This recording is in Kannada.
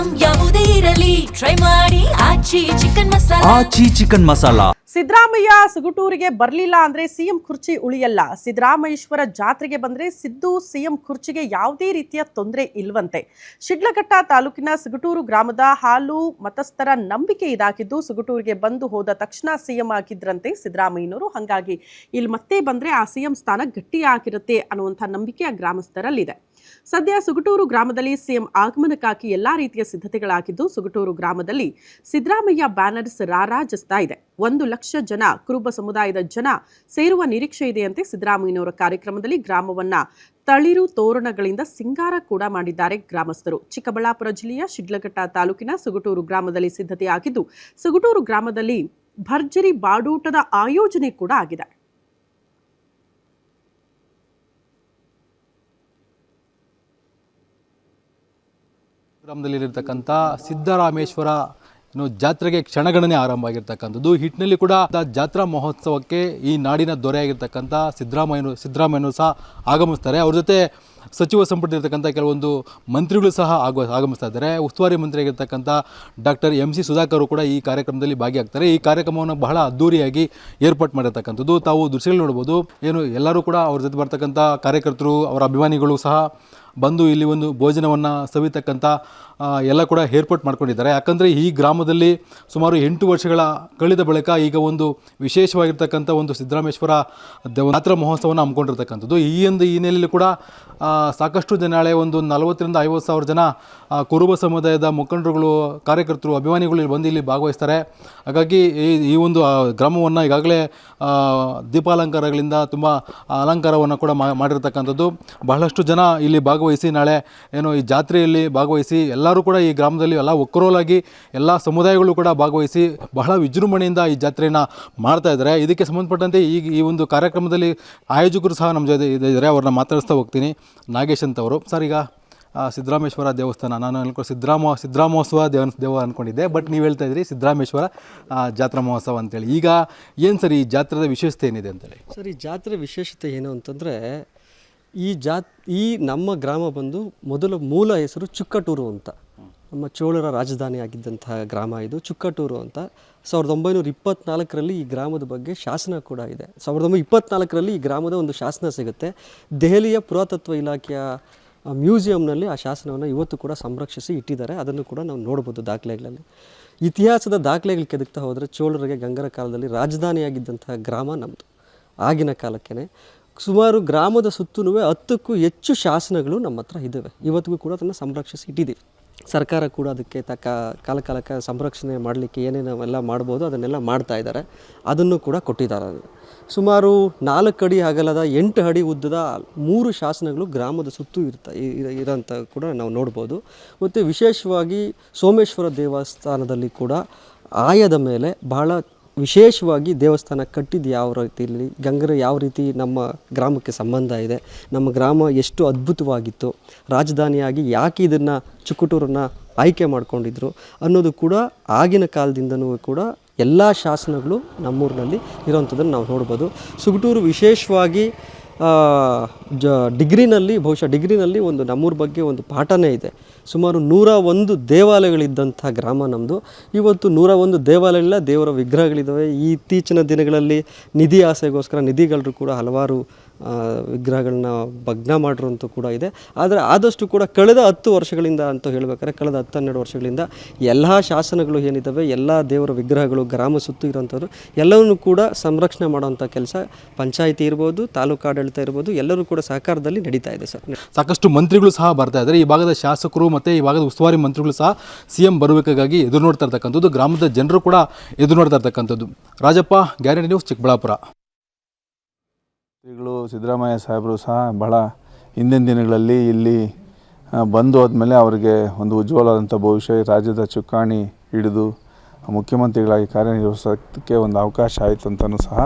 ಐಟಂ ಯಾವುದೇ ಇರಲಿ ಟ್ರೈ ಮಾಡಿ ಆಚಿ ಚಿಕನ್ ಮಸಾಲಾ. ಸಿದ್ದರಾಮಯ್ಯ ಸುಗುಟೂರಿಗೆ ಬರಲಿಲ್ಲ ಅಂದ್ರೆ ಸಿಎಂ ಕುರ್ಚಿ ಉಳಿಯಲ್ಲ. ಸಿದ್ದರಾಮೇಶ್ವರ ಜಾತ್ರೆಗೆ ಬಂದ್ರೆ ಸಿದ್ದು ಸಿಎಂ ಕುರ್ಚಿಗೆ ಯಾವುದೇ ರೀತಿಯ ತೊಂದರೆ ಇಲ್ವಂತೆ. ಶಿಡ್ಲಘಟ್ಟ ತಾಲೂಕಿನ ಸುಗುಟೂರು ಗ್ರಾಮದ ಹಾಲು ಮತಸ್ಥರ ನಂಬಿಕೆ ಇದಾಗಿದ್ದು, ಸುಗುಟೂರಿಗೆ ಬಂದು ಹೋದ ತಕ್ಷಣ ಸಿಎಂ ಆಗಿದ್ರಂತೆ ಸಿದ್ದರಾಮಯ್ಯನವರು. ಹಾಗಾಗಿ ಇಲ್ಲಿ ಮತ್ತೆ ಬಂದ್ರೆ ಆ ಸಿಎಂ ಸ್ಥಾನ ಗಟ್ಟಿಯಾಗಿರುತ್ತೆ ಅನ್ನುವಂಥ ನಂಬಿಕೆ ಆ ಗ್ರಾಮಸ್ಥರಲ್ಲಿದೆ. ಸದ್ಯ ಸುಗುಟೂರು ಗ್ರಾಮದಲ್ಲಿ ಸಿಎಂ ಆಗಮನಕ್ಕಾಗಿ ಎಲ್ಲಾ ರೀತಿಯ ಸಿದ್ಧತೆಗಳಾಗಿದ್ದು, ಸುಗುಟೂರು ಗ್ರಾಮದಲ್ಲಿ ಸಿದ್ದರಾಮಯ್ಯ ಬ್ಯಾನರ್ಸ್ ರಾರಾಜಿಸ್ತಾ ಇದೆ. 1 ಲಕ್ಷ ಜನ ಕುರುಬ ಸಮುದಾಯದ ಜನ ಸೇರುವ ನಿರೀಕ್ಷೆ ಇದೆಯಂತೆ. ಸಿದ್ದರಾಮಯ್ಯನವರ ಕಾರ್ಯಕ್ರಮದಲ್ಲಿ ಗ್ರಾಮವನ್ನ ತಳಿರು ತೋರಣಗಳಿಂದ ಸಿಂಗಾರ ಕೂಡ ಮಾಡಿದ್ದಾರೆ ಗ್ರಾಮಸ್ಥರು. ಚಿಕ್ಕಬಳ್ಳಾಪುರ ಜಿಲ್ಲೆಯ ಶಿಡ್ಲಘಟ್ಟ ತಾಲೂಕಿನ ಸುಗುಟೂರು ಗ್ರಾಮದಲ್ಲಿ ಸಿದ್ಧತೆಯಾಗಿದ್ದು, ಸುಗುಟೂರು ಗ್ರಾಮದಲ್ಲಿ ಭರ್ಜರಿ ಬಾಡೂಟದ ಆಯೋಜನೆ ಕೂಡ ಆಗಿದೆ. ಗ್ರಾಮದಲ್ಲಿರತಕ್ಕಂಥ ಸಿದ್ದರಾಮೇಶ್ವರ ಜಾತ್ರೆಗೆ ಕ್ಷಣಗಣನೆ ಆರಂಭ ಆಗಿರ್ತಕ್ಕಂಥದ್ದು. ಹಿಟ್ಟಿನಲ್ಲಿ ಕೂಡ ಜಾತ್ರಾ ಮಹೋತ್ಸವಕ್ಕೆ ಈ ನಾಡಿನ ದೊರೆಯಾಗಿರ್ತಕ್ಕಂಥ ಸಿದ್ದರಾಮಯ್ಯನವರು ಸಹ ಆಗಮಿಸ್ತಾರೆ. ಅವ್ರ ಜೊತೆ ಸಚಿವ ಸಂಪುಟದಲ್ಲಿರ್ತಕ್ಕಂಥ ಕೆಲವೊಂದು ಮಂತ್ರಿಗಳು ಸಹ ಆಗಮಿಸ್ತಾ ಇದ್ದಾರೆ. ಉಸ್ತುವಾರಿ ಮಂತ್ರಿಯಾಗಿರ್ತಕ್ಕಂಥ ಡಾಕ್ಟರ್ MC ಸುಧಾಕರ್ ಕೂಡ ಈ ಕಾರ್ಯಕ್ರಮದಲ್ಲಿ ಭಾಗಿಯಾಗ್ತಾರೆ. ಈ ಕಾರ್ಯಕ್ರಮವನ್ನು ಬಹಳ ಅದ್ದೂರಿಯಾಗಿ ಏರ್ಪಾಟ್ ಮಾಡಿರ್ತಕ್ಕಂಥದ್ದು. ತಾವು ದೃಶ್ಯಗಳು ನೋಡ್ಬೋದು. ಎಲ್ಲರೂ ಕೂಡ ಅವ್ರ ಜೊತೆ ಬರ್ತಕ್ಕಂಥ ಕಾರ್ಯಕರ್ತರು, ಅವರ ಅಭಿಮಾನಿಗಳು ಸಹ ಬಂದು ಇಲ್ಲಿ ಒಂದು ಭೋಜನವನ್ನು ಸವಿತಕ್ಕಂಥ ಎಲ್ಲ ಕೂಡ ಏರ್ಪಾಟ್ ಮಾಡ್ಕೊಂಡಿದ್ದಾರೆ. ಯಾಕಂದರೆ ಈ ಗ್ರಾಮದಲ್ಲಿ ಸುಮಾರು 8 ವರ್ಷಗಳ ಕಳೆದ ಬಳಿಕ ಈಗ ಒಂದು ವಿಶೇಷವಾಗಿರ್ತಕ್ಕಂಥ ಒಂದು ಸಿದ್ದರಾಮೇಶ್ವರ ಜಾತ್ರಾ ಮಹೋತ್ಸವವನ್ನು ಹಮ್ಮಿಕೊಂಡಿರ್ತಕ್ಕಂಥದ್ದು. ಈ ಹಿನ್ನೆಲೆಯಲ್ಲಿ ಕೂಡ ಸಾಕಷ್ಟು ಜನ, ನಾಳೆ ಒಂದು 40,000 ರಿಂದ 50,000 ಜನ ಕುರುಬ ಸಮುದಾಯದ ಮುಖಂಡರುಗಳು, ಕಾರ್ಯಕರ್ತರು, ಅಭಿಮಾನಿಗಳು ಇಲ್ಲಿ ಬಂದು ಇಲ್ಲಿ ಭಾಗವಹಿಸ್ತಾರೆ. ಹಾಗಾಗಿ ಈ ಒಂದು ಗ್ರಾಮವನ್ನು ಈಗಾಗಲೇ ದೀಪಾಲಂಕಾರಗಳಿಂದ ತುಂಬ ಅಲಂಕಾರವನ್ನು ಕೂಡ ಮಾಡಿರ್ತಕ್ಕಂಥದ್ದು. ಬಹಳಷ್ಟು ಜನ ಇಲ್ಲಿ ಭಾಗವಹಿಸಿ ನಾಳೆ ಈ ಜಾತ್ರೆಯಲ್ಲಿ ಭಾಗವಹಿಸಿ ಎಲ್ಲರೂ ಕೂಡ ಈ ಗ್ರಾಮದಲ್ಲಿ ಎಲ್ಲ ಒಕ್ಕರೋಲಾಗಿ ಎಲ್ಲ ಸಮುದಾಯಗಳು ಕೂಡ ಭಾಗವಹಿಸಿ ಬಹಳ ವಿಜೃಂಭಣೆಯಿಂದ ಈ ಜಾತ್ರೆಯನ್ನು ಮಾಡ್ತಾ ಇದ್ದಾರೆ. ಇದಕ್ಕೆ ಸಂಬಂಧಪಟ್ಟಂತೆ ಈ ಒಂದು ಕಾರ್ಯಕ್ರಮದಲ್ಲಿ ಆಯೋಜಕರು ಸಹ ನಮ್ಮ ಜೊತೆ ಇದ್ದಾರೆ. ಅವ್ರನ್ನ ಮಾತಾಡಿಸ್ತಾ ಹೋಗ್ತೀನಿ. ನಾಗೇಶ್ ಅಂತ ಅವರು. ಸರ್, ಈಗ ಸಿದ್ದರಾಮೇಶ್ವರ ದೇವಸ್ಥಾನ, ನಾನು ಸಿದ್ದರಾಮೋತ್ಸವ ದೇವ ಅಂದ್ಕೊಂಡಿದ್ದೆ, ಬಟ್ ನೀವು ಹೇಳ್ತಾ ಇದ್ರಿ ಸಿದ್ದರಾಮೇಶ್ವರ ಜಾತ್ರಾ ಮಹೋತ್ಸವ ಅಂತೇಳಿ. ಈಗ ಏನು ಸರ್ ಈ ಜಾತ್ರೆದ ವಿಶೇಷತೆ ಏನಿದೆ ಅಂತೇಳಿ? ಸರ್, ಈ ಜಾತ್ರೆ ವಿಶೇಷತೆ ಏನು ಅಂತಂದರೆ, ಈ ನಮ್ಮ ಗ್ರಾಮ ಬಂದು ಮೂಲ ಹೆಸರು ಚುಕ್ಕಟೂರು ಅಂತ. ನಮ್ಮ ಚೋಳರ ರಾಜಧಾನಿ ಆಗಿದ್ದಂತಹ ಗ್ರಾಮ ಇದು ಚುಕ್ಕಟೂರು ಅಂತ. 1924ರಲ್ಲಿ ಈ ಗ್ರಾಮದ ಬಗ್ಗೆ ಶಾಸನ ಕೂಡ ಇದೆ. 1924ರಲ್ಲಿ ಈ ಗ್ರಾಮದ ಒಂದು ಶಾಸನ ಸಿಗುತ್ತೆ. ದೆಹಲಿಯ ಪುರಾತತ್ವ ಇಲಾಖೆಯ ಮ್ಯೂಸಿಯಂನಲ್ಲಿ ಆ ಶಾಸನವನ್ನು ಇವತ್ತು ಕೂಡ ಸಂರಕ್ಷಿಸಿ ಇಟ್ಟಿದ್ದಾರೆ. ಅದನ್ನು ಕೂಡ ನಾವು ನೋಡ್ಬೋದು ದಾಖಲೆಗಳಲ್ಲಿ. ಇತಿಹಾಸದ ದಾಖಲೆಗಳು ಕೆದಕ್ತಾ ಹೋದರೆ ಚೋಳರಿಗೆ ಗಂಗರ ಕಾಲದಲ್ಲಿ ರಾಜಧಾನಿಯಾಗಿದ್ದಂತಹ ಗ್ರಾಮ ನಮ್ಮದು. ಆಗಿನ ಕಾಲಕ್ಕೆ ಸುಮಾರು ಗ್ರಾಮದ ಸುತ್ತಲೂ 10ಕ್ಕೂ ಹೆಚ್ಚು ಶಾಸನಗಳು ನಮ್ಮ ಹತ್ರ ಇದ್ದಾವೆ. ಇವತ್ತಿಗೂ ಕೂಡ ಅದನ್ನು ಸಂರಕ್ಷಿಸಿ ಇಟ್ಟಿದ್ದೀವಿ. ಸರ್ಕಾರ ಕೂಡ ಅದಕ್ಕೆ ತಕ್ಕ ಕಾಲಕ್ಕೆ ಸಂರಕ್ಷಣೆ ಮಾಡಲಿಕ್ಕೆ ಏನೇನೆಲ್ಲ ಮಾಡ್ಬೋದು ಅದನ್ನೆಲ್ಲ ಮಾಡ್ತಾ ಇದ್ದಾರೆ. ಅದನ್ನು ಕೂಡ ಕೊಟ್ಟಿದ್ದಾರೆ. ಸುಮಾರು 4 ಅಡಿ ಅಗಲದ 8 ಅಡಿ ಉದ್ದದ 3 ಶಾಸನಗಳು ಗ್ರಾಮದ ಸುತ್ತೂ ಇರೋಂಥ ಕೂಡ ನಾವು ನೋಡ್ಬೋದು. ಮತ್ತು ವಿಶೇಷವಾಗಿ ಸೋಮೇಶ್ವರ ದೇವಸ್ಥಾನದಲ್ಲಿ ಕೂಡ ಆಯದ ಮೇಲೆ ಬಹಳ ವಿಶೇಷವಾಗಿ ದೇವಸ್ಥಾನ ಕಟ್ಟಿದ್ದು ಯಾವ ರೀತಿಯಲ್ಲಿ, ಗಂಗರ ಯಾವ ರೀತಿ ನಮ್ಮ ಗ್ರಾಮಕ್ಕೆ ಸಂಬಂಧ ಇದೆ, ನಮ್ಮ ಗ್ರಾಮ ಎಷ್ಟು ಅದ್ಭುತವಾಗಿತ್ತು, ರಾಜಧಾನಿಯಾಗಿ ಯಾಕೆ ಇದನ್ನು ಚುಕ್ಕಟೂರನ್ನು ಆಯ್ಕೆ ಮಾಡ್ಕೊಂಡಿದ್ರು ಅನ್ನೋದು ಕೂಡ ಆಗಿನ ಕಾಲದಿಂದನೂ ಕೂಡ ಎಲ್ಲ ಶಾಸನಗಳು ನಮ್ಮೂರಿನಲ್ಲಿ ಇರೋವಂಥದ್ದನ್ನು ನಾವು ನೋಡ್ಬೋದು. ಸುಗುಟೂರು ವಿಶೇಷವಾಗಿ ಬಹುಶಃ ಡಿಗ್ರಿನಲ್ಲಿ ಒಂದು ನಮ್ಮೂರ ಬಗ್ಗೆ ಒಂದು ಪಾಠನೇ ಇದೆ. ಸುಮಾರು 101 ದೇವಾಲಯಗಳಿದ್ದಂಥ ಗ್ರಾಮ ನಮ್ಮದು. ಇವತ್ತು 101 ದೇವಾಲಯಗಳಿಲ್ಲ, ದೇವರ ವಿಗ್ರಹಗಳಿದ್ದಾವೆ. ಇತ್ತೀಚಿನ ದಿನಗಳಲ್ಲಿ ನಿಧಿ ಆಸೆಗೋಸ್ಕರ ನಿಧಿಗಳರು ಕೂಡ ಹಲವಾರು ವಿಗ್ರಹಗಳನ್ನ ಭಗ್ನ ಮಾಡಿರೋಂಥ ಕೂಡ ಇದೆ. ಆದರೆ ಆದಷ್ಟು ಕೂಡ ಕಳೆದ 10 ವರ್ಷಗಳಿಂದ ಅಂತ ಹೇಳ್ಬೇಕಾದ್ರೆ, ಕಳೆದ 10-12 ವರ್ಷಗಳಿಂದ ಎಲ್ಲ ಶಾಸನಗಳು ಏನಿದ್ದಾವೆ, ಎಲ್ಲ ದೇವರ ವಿಗ್ರಹಗಳು ಗ್ರಾಮ ಸುತ್ತು ಇರೋಂಥದ್ದು ಎಲ್ಲವನ್ನೂ ಕೂಡ ಸಂರಕ್ಷಣೆ ಮಾಡೋವಂಥ ಕೆಲಸ ಪಂಚಾಯಿತಿ ಇರ್ಬೋದು, ತಾಲೂಕು ಆಡಳಿತ ಇರ್ಬೋದು, ಎಲ್ಲರೂ ಕೂಡ ಸಹಕಾರದಲ್ಲಿ ನಡೀತಾ ಇದೆ ಸರ್. ಸಾಕಷ್ಟು ಮಂತ್ರಿಗಳು ಸಹ ಬರ್ತಾ ಇದ್ದಾರೆ. ಈ ಭಾಗದ ಶಾಸಕರು ಮತ್ತು ಈ ಭಾಗದ ಉಸ್ತುವಾರಿ ಮಂತ್ರಿಗಳು ಸಹ CM ಬರಬೇಕಾಗಿ ಎದುರು ನೋಡ್ತಾ ಇರ್ತಕ್ಕಂಥದ್ದು. ಗ್ರಾಮದ ಜನರು ಕೂಡ ಎದುರು ನೋಡ್ತಾ ಇರ್ತಕ್ಕಂಥದ್ದು. Rajappa, guarantee news, Chikkaballapur. ಸಿದ್ದರಾಮಯ್ಯ ಸಾಹೇಬರು ಸಹ ಬಹಳ ಹಿಂದಿನ ದಿನಗಳಲ್ಲಿ ಇಲ್ಲಿ ಬಂದು ಹೋದ್ಮೇಲೆ ಅವರಿಗೆ ಒಂದು ಉಜ್ವಲವಾದಂಥ ಭವಿಷ್ಯ, ರಾಜ್ಯದ ಚುಕ್ಕಾಣಿ ಹಿಡಿದು ಮುಖ್ಯಮಂತ್ರಿಗಳಾಗಿ ಕಾರ್ಯನಿರ್ವಹಿಸೋಕ್ಕೆ ಒಂದು ಅವಕಾಶ ಆಯಿತು ಅಂತಲೂ ಸಹ